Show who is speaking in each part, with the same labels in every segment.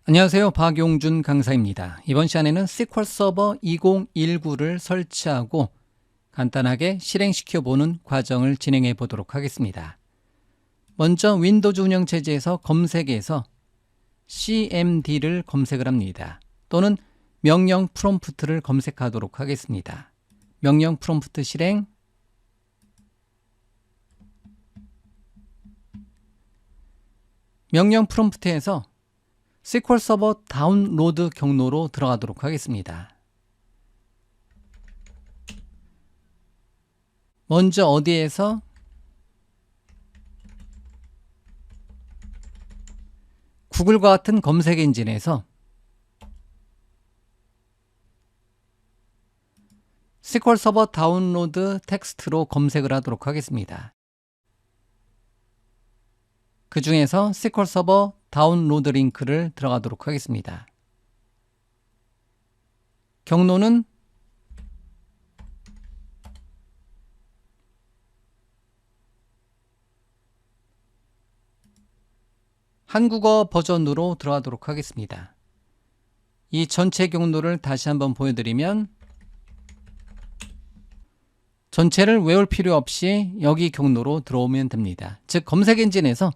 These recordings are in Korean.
Speaker 1: 안녕하세요. 박용준 강사입니다. 이번 시간에는 SQL 서버 2019를 설치하고 간단하게 실행시켜 보는 과정을 진행해 보도록 하겠습니다. 먼저 윈도우즈 운영체제에서 검색에서 cmd를 검색을 합니다. 또는 명령 프롬프트를 검색하도록 하겠습니다. 명령 프롬프트 실행, 명령 프롬프트에서 SQL 서버 다운로드 경로로 들어가도록 하겠습니다. 먼저 어디에서 구글과 같은 검색 엔진에서 SQL 서버 다운로드 텍스트로 검색을 하도록 하겠습니다. 그 중에서 SQL 서버 다운로드 링크를 들어가도록 하겠습니다. 경로는 한국어 버전으로 들어가도록 하겠습니다. 이 전체 경로를 다시 한번 보여드리면 전체를 외울 필요 없이 여기 경로로 들어오면 됩니다. 즉 검색 엔진에서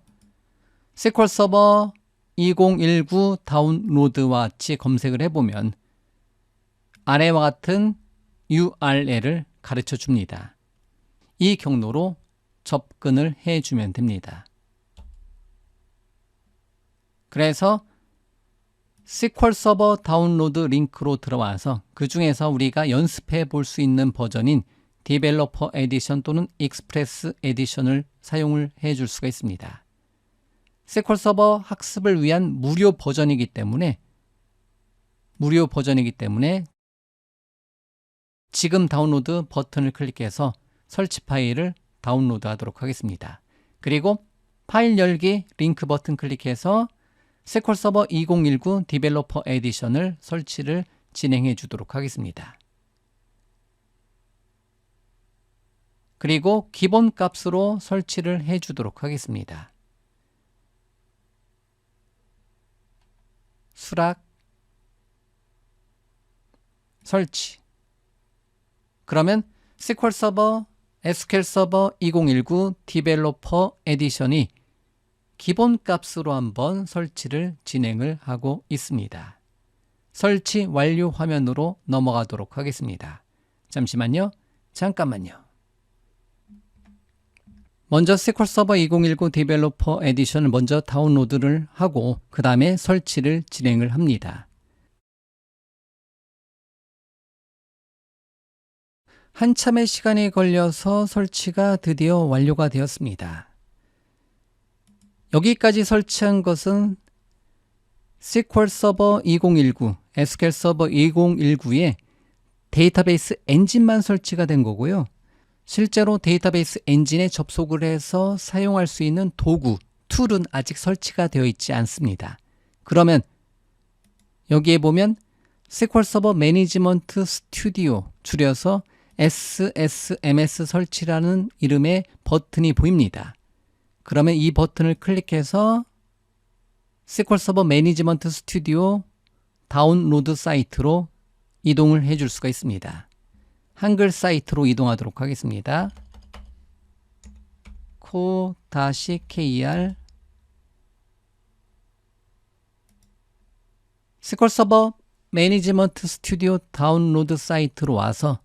Speaker 1: SQL 서버 2019 다운로드와 같이 검색을 해보면 아래와 같은 URL을 가르쳐 줍니다. 이 경로로 접근을 해주면 됩니다. 그래서 SQL 서버 다운로드 링크로 들어와서 그 중에서 우리가 연습해 볼 수 있는 버전인 디벨로퍼 에디션 또는 익스프레스 에디션을 사용을 해줄 수가 있습니다. SQL 서버 학습을 위한 무료 버전이기 때문에 지금 다운로드 버튼을 클릭해서 설치 파일을 다운로드 하도록 하겠습니다. 그리고 파일 열기 링크 버튼 클릭해서 SQL 서버 2019 디벨로퍼 에디션을 설치를 진행해 주도록 하겠습니다. 그리고 기본 값으로 설치를 해 주도록 하겠습니다. 수락, 설치. 그러면 SQL 서버 2019 디벨로퍼 에디션이 기본 값으로 한번 설치를 진행을 하고 있습니다. 설치 완료 화면으로 넘어가도록 하겠습니다. 잠시만요. 잠깐만요. 먼저 SQL 서버 2019 디벨로퍼 에디션을 먼저 다운로드를 하고 그 다음에 설치를 진행을 합니다. 한참의 시간이 걸려서 설치가 드디어 완료가 되었습니다. 여기까지 설치한 것은 SQL 서버 2019, SQL 서버 2019의 데이터베이스 엔진만 설치가 된 거고요. 실제로 데이터베이스 엔진에 접속을 해서 사용할 수 있는 도구, 툴은 아직 설치가 되어 있지 않습니다. 그러면 여기에 보면 SQL 서버 매니지먼트 스튜디오, 줄여서 SSMS 설치라는 이름의 버튼이 보입니다. 그러면 이 버튼을 클릭해서 SQL 서버 매니지먼트 스튜디오 다운로드 사이트로 이동을 해줄 수가 있습니다. 한글 사이트로 이동하도록 하겠습니다. co-kr SQL 서버 매니지먼트 스튜디오 다운로드 사이트로 와서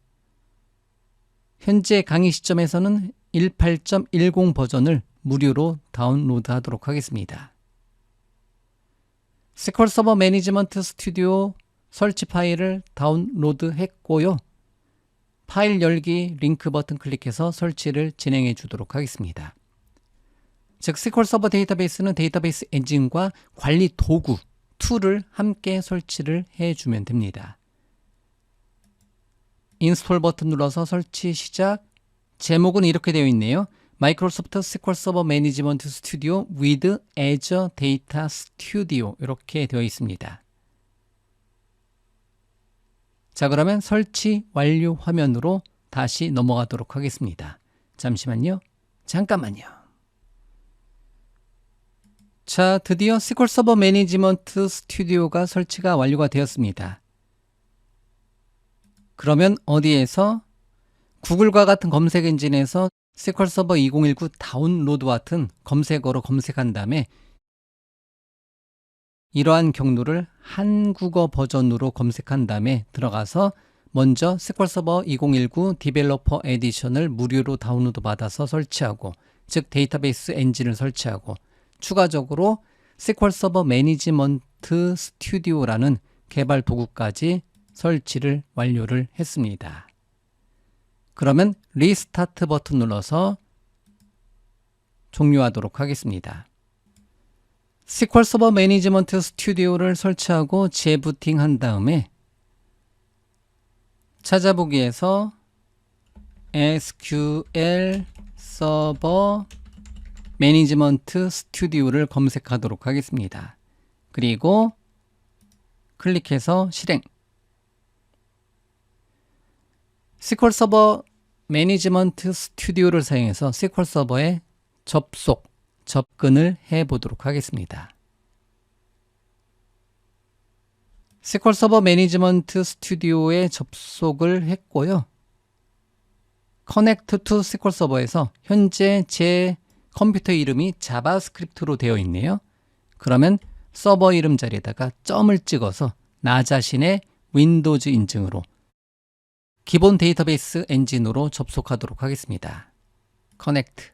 Speaker 1: 현재 강의 시점에서는 18.10 버전을 무료로 다운로드 하도록 하겠습니다. SQL 서버 매니지먼트 스튜디오 설치 파일을 다운로드 했고요. 파일 열기 링크 버튼 클릭해서 설치를 진행해 주도록 하겠습니다. 즉 SQL 서버 데이터베이스는 데이터베이스 엔진과 관리 도구, 툴을 함께 설치를 해주면 됩니다. 인스톨 버튼 눌러서 설치 시작. 제목은 이렇게 되어 있네요. 마이크로소프트 SQL 서버 매니지먼트 스튜디오 with Azure Data Studio 이렇게 되어 있습니다. 자, 그러면 설치 완료 화면으로 다시 넘어가도록 하겠습니다. 잠시만요. 잠깐만요. 자, 드디어 SQL 서버 매니지먼트 스튜디오가 설치가 완료가 되었습니다. 그러면 어디에서 구글과 같은 검색 엔진에서 SQL 서버 2019 다운로드 같은 검색어로 검색한 다음에 이러한 경로를 한국어 버전으로 검색한 다음에 들어가서 먼저 SQL 서버 2019 디벨로퍼 에디션을 무료로 다운로드 받아서 설치하고, 즉 데이터베이스 엔진을 설치하고, 추가적으로 SQL 서버 매니지먼트 스튜디오라는 개발 도구까지 설치를 완료를 했습니다. 그러면 리스타트 버튼 눌러서 종료하도록 하겠습니다. SQL 서버 매니지먼트 스튜디오를 설치하고 재부팅 한 다음에 찾아보기에서 SQL 서버 매니지먼트 스튜디오를 검색하도록 하겠습니다. 그리고 클릭해서 실행. SQL 서버 매니지먼트 스튜디오를 사용해서 SQL 서버에 접근을 해 보도록 하겠습니다. SQL 서버 매니지먼트 스튜디오에 접속을 했고요. Connect to SQL 서버에서 현재 제 컴퓨터 이름이 자바스크립트로 되어 있네요. 그러면 서버 이름 자리에다가 점을 찍어서 나 자신의 윈도우즈 인증으로 기본 데이터베이스 엔진으로 접속하도록 하겠습니다. Connect.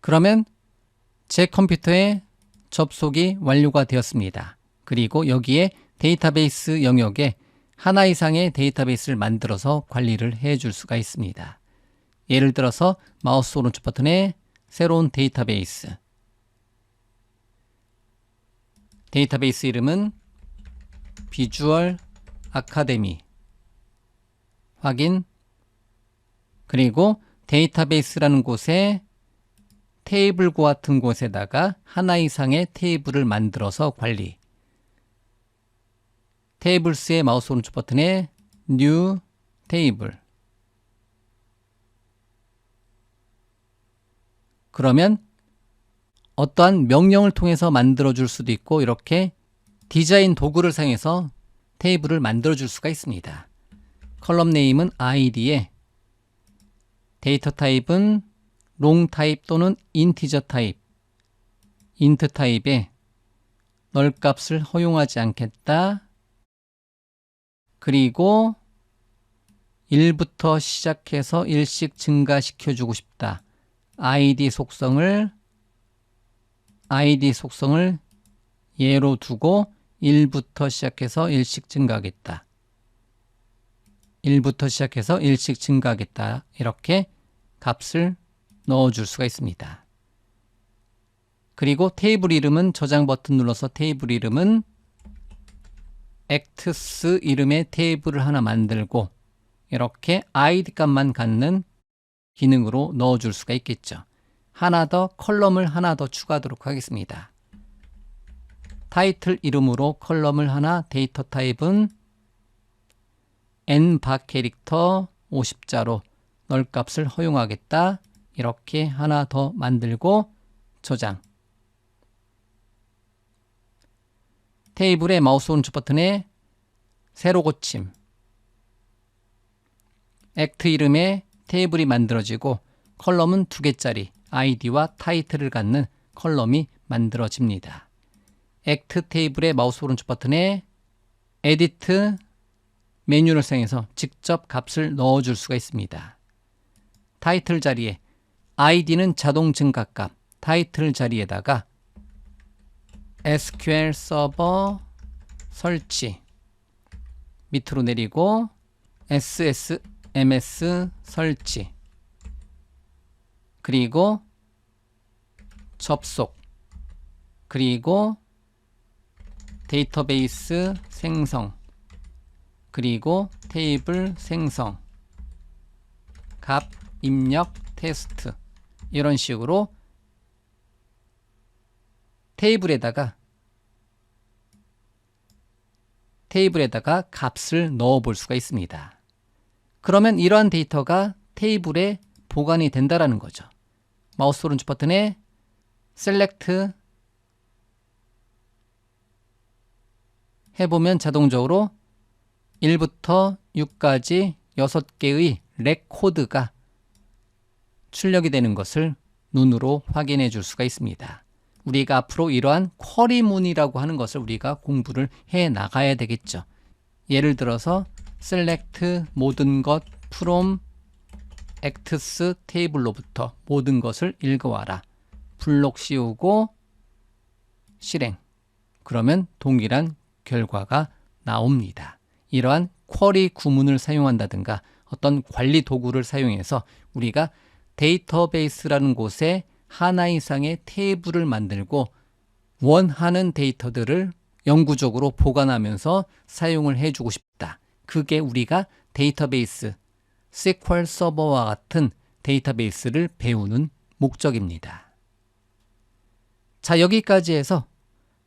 Speaker 1: 그러면 제 컴퓨터에 접속이 완료가 되었습니다. 그리고 여기에 데이터베이스 영역에 하나 이상의 데이터베이스를 만들어서 관리를 해줄 수가 있습니다. 예를 들어서 마우스 오른쪽 버튼에 새로운 데이터베이스. 데이터베이스 이름은 비주얼 아카데미. 확인. 그리고 데이터베이스라는 곳에 테이블과 같은 곳에다가 하나 이상의 테이블을 만들어서 관리. 테이블스의 마우스 오른쪽 버튼에 New 테이블. 그러면 어떠한 명령을 통해서 만들어 줄 수도 있고, 이렇게 디자인 도구를 사용해서 테이블을 만들어 줄 수가 있습니다. 컬럼 네임은 id에, 데이터 타입은 롱 타입 또는 인티저 타입, 인트 타입에 널 값을 허용하지 않겠다. 그리고 1부터 시작해서 1씩 증가시켜 주고 싶다. ID 속성을 예로 두고 1부터 시작해서 1씩 증가하겠다. 1부터 시작해서 1씩 증가하겠다. 이렇게 값을 넣어줄 수가 있습니다. 그리고 테이블 이름은 저장 버튼 눌러서 테이블 이름은 액트스 이름의 테이블을 하나 만들고, 이렇게 ID 값만 갖는 기능으로 넣어줄 수가 있겠죠. 하나 더, 컬럼을 하나 더 추가하도록 하겠습니다. 타이틀 이름으로 컬럼을 하나, 데이터 타입은 n 바 캐릭터 50자로 널 값을 허용하겠다. 이렇게 하나 더 만들고 저장. 테이블의 마우스 오른쪽 버튼에 새로 고침. 액트 이름의 테이블이 만들어지고 컬럼은 2개짜리 아이디와 타이틀을 갖는 컬럼이 만들어집니다. 액트 테이블의 마우스 오른쪽 버튼에 에디트 메뉴를 사용해서 직접 값을 넣어줄 수가 있습니다. 타이틀 자리에 아이디는 자동 증가값, 타이틀 자리에다가 SQL 서버 설치 밑으로 내리고 SSMS 설치, 그리고 접속, 그리고 데이터베이스 생성, 그리고 테이블 생성, 값 입력 테스트, 이런 식으로 테이블에다가 값을 넣어 볼 수가 있습니다. 그러면 이러한 데이터가 테이블에 보관이 된다라는 거죠. 마우스 오른쪽 버튼에 셀렉트 해보면 자동적으로 1부터 6까지 6개의 레코드가 출력이 되는 것을 눈으로 확인해 줄 수가 있습니다. 우리가 앞으로 이러한 쿼리문이라고 하는 것을 우리가 공부를 해 나가야 되겠죠. 예를 들어서 select 모든 것 from acts 테이블로부터 모든 것을 읽어와라. 블록 씌우고 실행. 그러면 동일한 결과가 나옵니다. 이러한 쿼리 구문을 사용한다든가 어떤 관리 도구를 사용해서 우리가 데이터베이스라는 곳에 하나 이상의 테이블을 만들고 원하는 데이터들을 영구적으로 보관하면서 사용을 해주고 싶다. 그게 우리가 데이터베이스, SQL 서버와 같은 데이터베이스를 배우는 목적입니다. 자, 여기까지 해서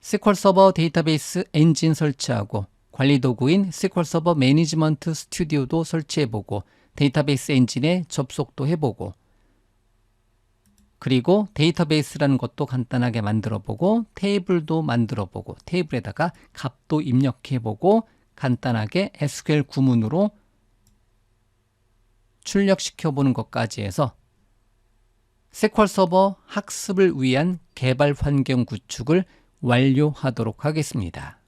Speaker 1: SQL 서버 데이터베이스 엔진 설치하고 관리 도구인 SQL 서버 매니지먼트 스튜디오도 설치해보고 데이터베이스 엔진에 접속도 해보고 그리고 데이터베이스라는 것도 간단하게 만들어보고 테이블도 만들어보고 테이블에다가 값도 입력해보고 간단하게 SQL 구문으로 출력시켜보는 것까지 해서 SQL 서버 학습을 위한 개발 환경 구축을 완료하도록 하겠습니다.